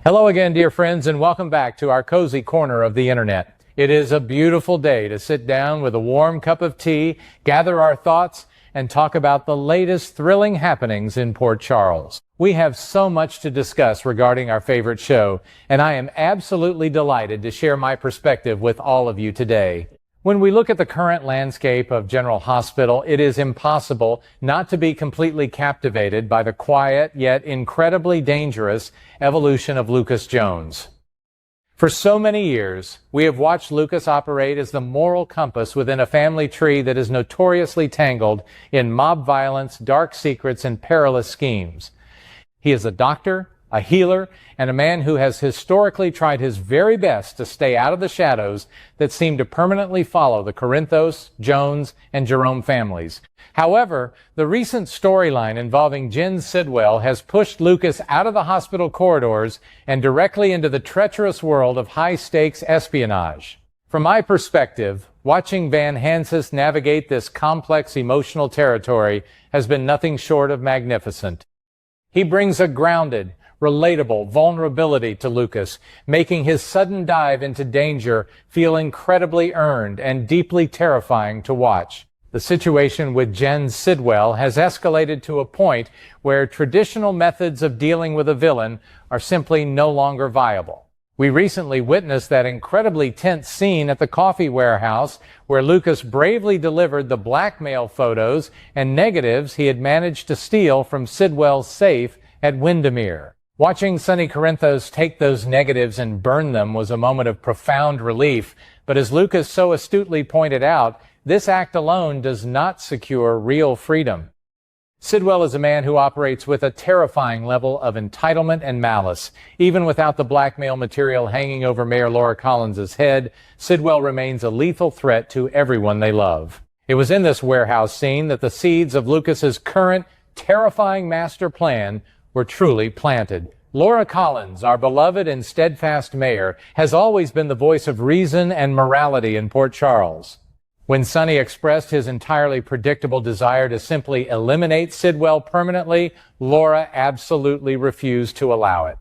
Hello again, dear friends, and welcome back to our cozy corner of the internet. It is a beautiful day to sit down with a warm cup of tea, gather our thoughts, and talk about the latest thrilling happenings in Port Charles. We have so much to discuss regarding our favorite show, and I am absolutely delighted to share my perspective with all of you today. When we look at the current landscape of General Hospital, it is impossible not to be completely captivated by the quiet yet incredibly dangerous evolution of Lucas Jones. For so many years, we have watched Lucas operate as the moral compass within a family tree that is notoriously tangled in mob violence, dark secrets, and perilous schemes. He is a doctor, a healer, and a man who has historically tried his very best to stay out of the shadows that seem to permanently follow the Corinthos, Jones, and Jerome families. However, the recent storyline involving Jen Sidwell has pushed Lucas out of the hospital corridors and directly into the treacherous world of high-stakes espionage. From my perspective, watching Van Hansis navigate this complex emotional territory has been nothing short of magnificent. He brings a grounded, relatable vulnerability to Lucas, making his sudden dive into danger feel incredibly earned and deeply terrifying to watch. The situation with Jen Sidwell has escalated to a point where traditional methods of dealing with a villain are simply no longer viable. We recently witnessed that incredibly tense scene at the coffee warehouse where Lucas bravely delivered the blackmail photos and negatives he had managed to steal from Sidwell's safe at Windermere. Watching Sonny Corinthos take those negatives and burn them was a moment of profound relief, but as Lucas so astutely pointed out, this act alone does not secure real freedom. Sidwell is a man who operates with a terrifying level of entitlement and malice. Even without the blackmail material hanging over Mayor Laura Collins' head, Sidwell remains a lethal threat to everyone they love. It was in this warehouse scene that the seeds of Lucas's current, terrifying master plan were truly planted. Laura Collins, our beloved and steadfast mayor, has always been the voice of reason and morality in Port Charles. When Sonny expressed his entirely predictable desire to simply eliminate Sidwell permanently, Laura absolutely refused to allow it.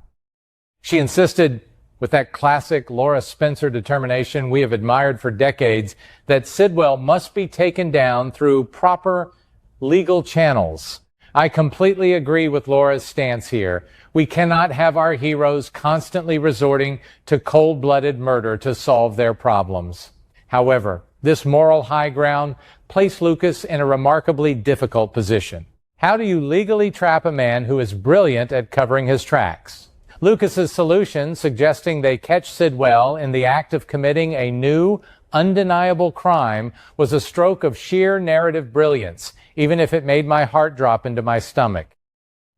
She insisted, with that classic Laura Spencer determination we have admired for decades, that Sidwell must be taken down through proper legal channels. I completely agree with Laura's stance here. We cannot have our heroes constantly resorting to cold-blooded murder to solve their problems. However, this moral high ground placed Lucas in a remarkably difficult position. How do you legally trap a man who is brilliant at covering his tracks? Lucas's solution, suggesting they catch Sidwell in the act of committing a new, undeniable crime, was a stroke of sheer narrative brilliance, even if it made my heart drop into my stomach.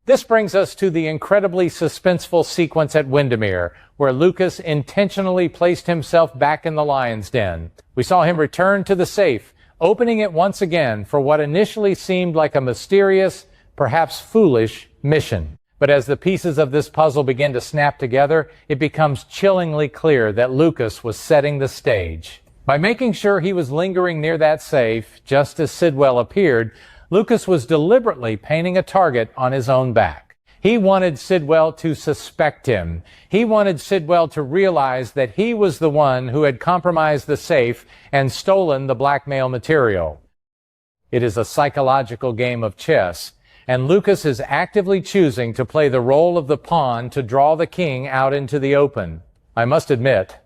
This brings us to the incredibly suspenseful sequence at Windermere, where Lucas intentionally placed himself back in the lion's den. We saw him return to the safe, opening it once again for what initially seemed like a mysterious, perhaps foolish, mission. But as the pieces of this puzzle begin to snap together, it becomes chillingly clear that Lucas was setting the stage. By making sure he was lingering near that safe, just as Sidwell appeared, Lucas was deliberately painting a target on his own back. He wanted Sidwell to suspect him. He wanted Sidwell to realize that he was the one who had compromised the safe and stolen the blackmail material. It is a psychological game of chess, and Lucas is actively choosing to play the role of the pawn to draw the king out into the open. I must admit,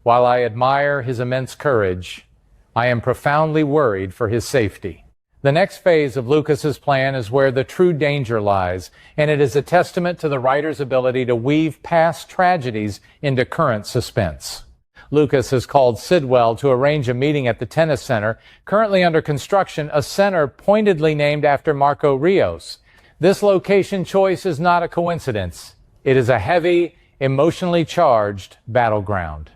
while I admire his immense courage, I am profoundly worried for his safety. The next phase of Lucas's plan is where the true danger lies, and it is a testament to the writer's ability to weave past tragedies into current suspense. Lucas has called Sidwell to arrange a meeting at the tennis center, currently under construction, a center pointedly named after Marco Rios. This location choice is not a coincidence. It is a heavy, emotionally charged battleground.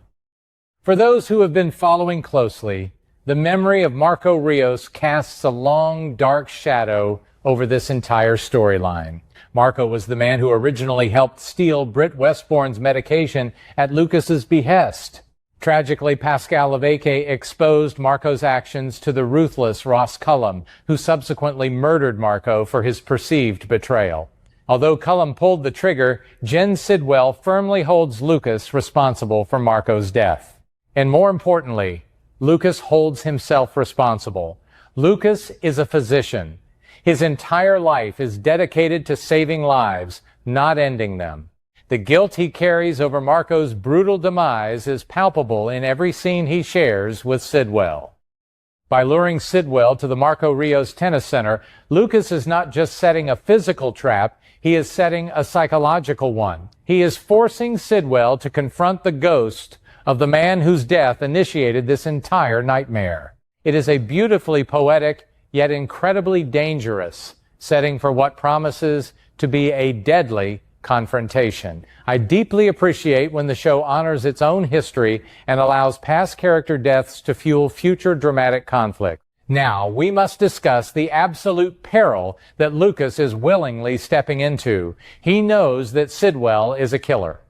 For those who have been following closely, the memory of Marco Rios casts a long, dark shadow over this entire storyline. Marco was the man who originally helped steal Britt Westbourne's medication at Lucas's behest. Tragically, Pascal Levesque exposed Marco's actions to the ruthless Ross Cullum, who subsequently murdered Marco for his perceived betrayal. Although Cullum pulled the trigger, Jen Sidwell firmly holds Lucas responsible for Marco's death. And more importantly, Lucas holds himself responsible. Lucas is a physician. His entire life is dedicated to saving lives, not ending them. The guilt he carries over Marco's brutal demise is palpable in every scene he shares with Sidwell. By luring Sidwell to the Marco Rios Tennis Center, Lucas is not just setting a physical trap, he is setting a psychological one. He is forcing Sidwell to confront the ghost of the man whose death initiated this entire nightmare. It is a beautifully poetic, yet incredibly dangerous setting for what promises to be a deadly confrontation. I deeply appreciate when the show honors its own history and allows past character deaths to fuel future dramatic conflict. Now, we must discuss the absolute peril that Lucas is willingly stepping into. He knows that Sidwell is a killer.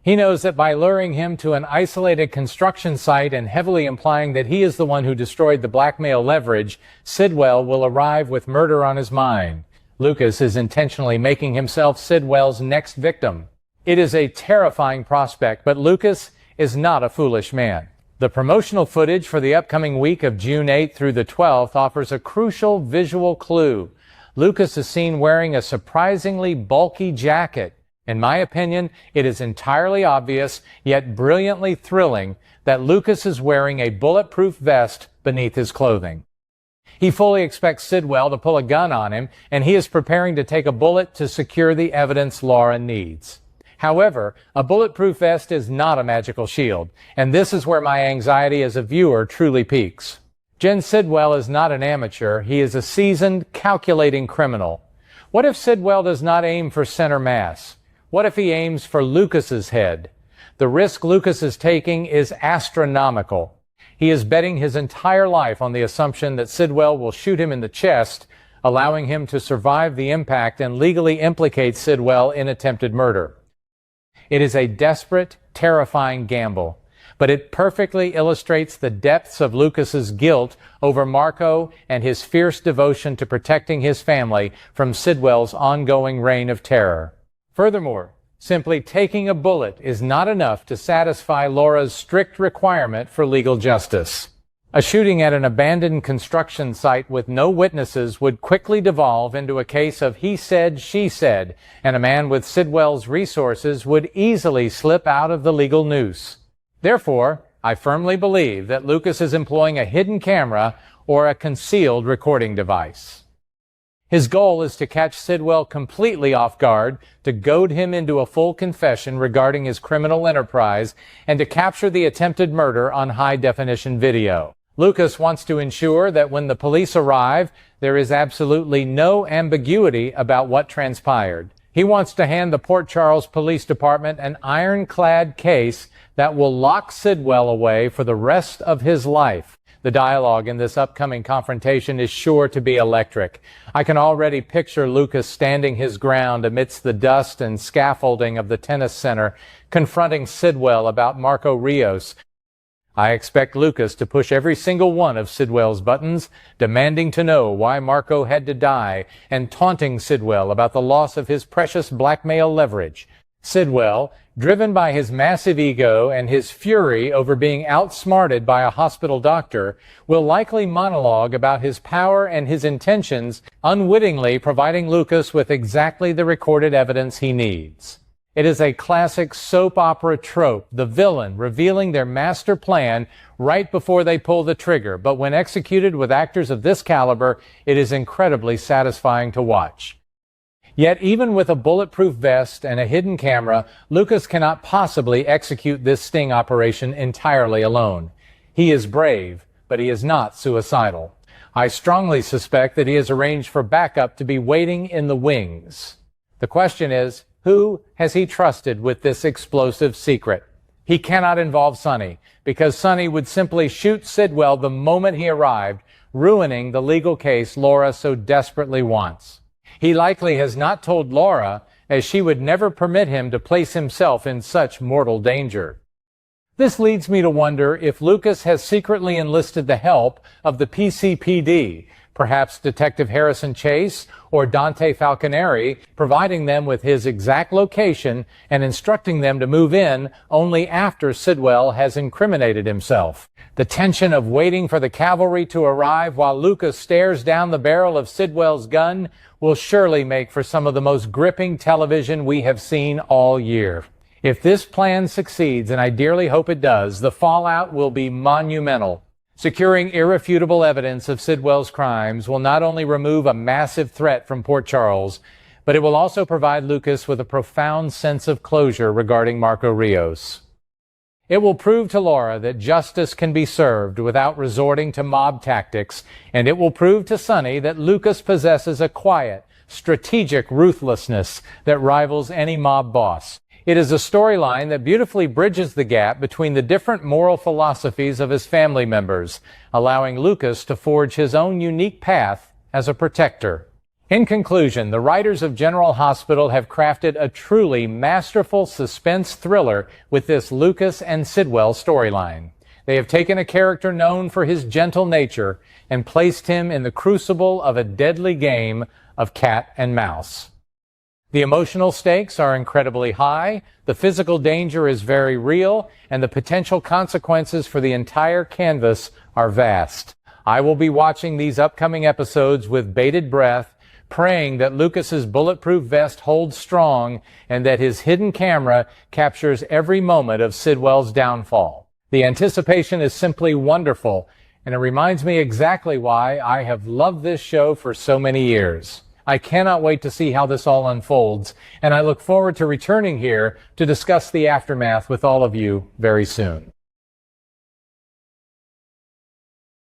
He knows that by luring him to an isolated construction site and heavily implying that he is the one who destroyed the blackmail leverage, Sidwell will arrive with murder on his mind. Lucas is intentionally making himself Sidwell's next victim. It is a terrifying prospect, but Lucas is not a foolish man. The promotional footage for the upcoming week of June 8th through the 12th offers a crucial visual clue. Lucas is seen wearing a surprisingly bulky jacket. In my opinion, it is entirely obvious, yet brilliantly thrilling, that Lucas is wearing a bulletproof vest beneath his clothing. He fully expects Sidwell to pull a gun on him, and he is preparing to take a bullet to secure the evidence Laura needs. However, a bulletproof vest is not a magical shield, and this is where my anxiety as a viewer truly peaks. Jen Sidwell is not an amateur. He is a seasoned, calculating criminal. What if Sidwell does not aim for center mass? What if he aims for Lucas's head? The risk Lucas is taking is astronomical. He is betting his entire life on the assumption that Sidwell will shoot him in the chest, allowing him to survive the impact and legally implicate Sidwell in attempted murder. It is a desperate, terrifying gamble, but it perfectly illustrates the depths of Lucas's guilt over Marco and his fierce devotion to protecting his family from Sidwell's ongoing reign of terror. Furthermore, simply taking a bullet is not enough to satisfy Laura's strict requirement for legal justice. A shooting at an abandoned construction site with no witnesses would quickly devolve into a case of he said, she said, and a man with Sidwell's resources would easily slip out of the legal noose. Therefore, I firmly believe that Lucas is employing a hidden camera or a concealed recording device. His goal is to catch Sidwell completely off guard, to goad him into a full confession regarding his criminal enterprise, and to capture the attempted murder on high-definition video. Lucas wants to ensure that when the police arrive, there is absolutely no ambiguity about what transpired. He wants to hand the Port Charles Police Department an ironclad case that will lock Sidwell away for the rest of his life. The dialogue in this upcoming confrontation is sure to be electric. I can already picture Lucas standing his ground amidst the dust and scaffolding of the tennis center, confronting Sidwell about Marco Rios. I expect Lucas to push every single one of Sidwell's buttons, demanding to know why Marco had to die, and taunting Sidwell about the loss of his precious blackmail leverage. Sidwell, driven by his massive ego and his fury over being outsmarted by a hospital doctor, will likely monologue about his power and his intentions, unwittingly providing Lucas with exactly the recorded evidence he needs. It is a classic soap opera trope, the villain revealing their master plan right before they pull the trigger, but when executed with actors of this caliber, it is incredibly satisfying to watch. Yet even with a bulletproof vest and a hidden camera, Lucas cannot possibly execute this sting operation entirely alone. He is brave, but he is not suicidal. I strongly suspect that he has arranged for backup to be waiting in the wings. The question is, who has he trusted with this explosive secret? He cannot involve Sonny, because Sonny would simply shoot Sidwell the moment he arrived, ruining the legal case Laura so desperately wants. He likely has not told Laura, as she would never permit him to place himself in such mortal danger. This leads me to wonder if Lucas has secretly enlisted the help of the PCPD, perhaps Detective Harrison Chase or Dante Falconeri, providing them with his exact location and instructing them to move in only after Sidwell has incriminated himself. The tension of waiting for the cavalry to arrive while Lucas stares down the barrel of Sidwell's gun will surely make for some of the most gripping television we have seen all year. If this plan succeeds, and I dearly hope it does, the fallout will be monumental. Securing irrefutable evidence of Sidwell's crimes will not only remove a massive threat from Port Charles, but it will also provide Lucas with a profound sense of closure regarding Marco Rios. It will prove to Laura that justice can be served without resorting to mob tactics, and it will prove to Sonny that Lucas possesses a quiet, strategic ruthlessness that rivals any mob boss. It is a storyline that beautifully bridges the gap between the different moral philosophies of his family members, allowing Lucas to forge his own unique path as a protector. In conclusion, the writers of General Hospital have crafted a truly masterful suspense thriller with this Lucas and Sidwell storyline. They have taken a character known for his gentle nature and placed him in the crucible of a deadly game of cat and mouse. The emotional stakes are incredibly high, the physical danger is very real, and the potential consequences for the entire canvas are vast. I will be watching these upcoming episodes with bated breath, praying that Lucas's bulletproof vest holds strong and that his hidden camera captures every moment of Sidwell's downfall. The anticipation is simply wonderful, and it reminds me exactly why I have loved this show for so many years. I cannot wait to see how this all unfolds, and I look forward to returning here to discuss the aftermath with all of you very soon.